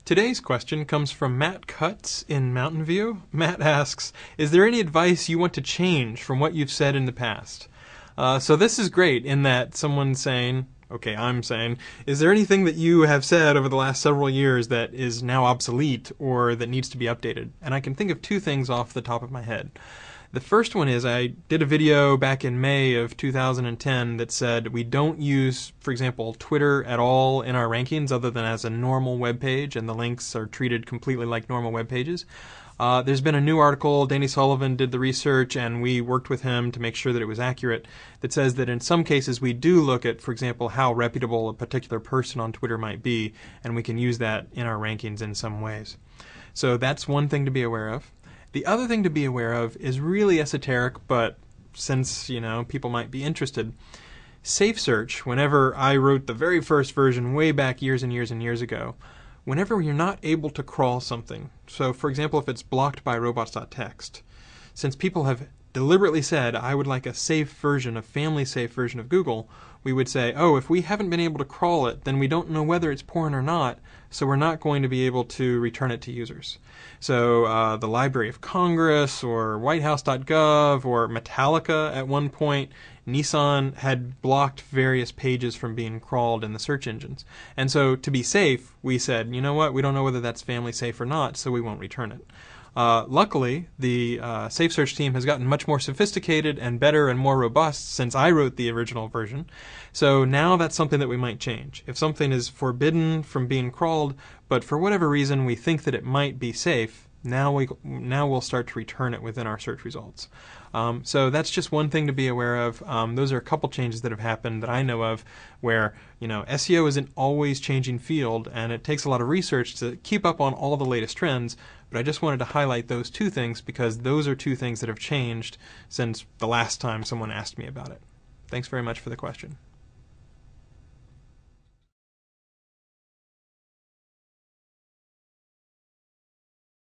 Today's question comes from Matt Cutts in Mountain View. Matt asks, is there any advice you want to change from what you've said in the past? So this is great in that someone's saying, okay, I'm saying, is there anything that you have said over the last several years that is now obsolete or that needs to be updated? And I can think of two things off the top of my head. The first one is I did a video back in May of 2010 that said we don't use, for example, Twitter at all in our rankings other than as a normal web page, and the links are treated completely like normal web pages. There's been a new article, Danny Sullivan did the research, and we worked with him to make sure that it was accurate, that says that in some cases we do look at, for example, how reputable a particular person on Twitter might be, and we can use that in our rankings in some ways. So that's one thing to be aware of. The other thing to be aware of is really esoteric, but since, people might be interested. Safe search, whenever I wrote the very first version way back years and years and years ago, whenever you're not able to crawl something, so for example if it's blocked by robots.txt, since people have deliberately said I would like a safe version, a family safe version of Google, we would say, oh, if we haven't been able to crawl it, then we don't know whether it's porn or not, so we're not going to be able to return it to users. So the Library of Congress or whitehouse.gov or Metallica at one point, Nissan had blocked various pages from being crawled in the search engines. And so to be safe, we said, you know what, we don't know whether that's family safe or not, so we won't return it. Luckily, the Safe Search team has gotten much more sophisticated and better and more robust since I wrote the original version. So now that's something that we might change. If something is forbidden from being crawled, but for whatever reason we think that it might be safe, now we'll start to return it within our search results. So that's just one thing to be aware of. Those are a couple changes that have happened that I know of where, SEO is an always changing field and it takes a lot of research to keep up on all the latest trends, but I just wanted to highlight those two things because those are two things that have changed since the last time someone asked me about it. Thanks very much for the question.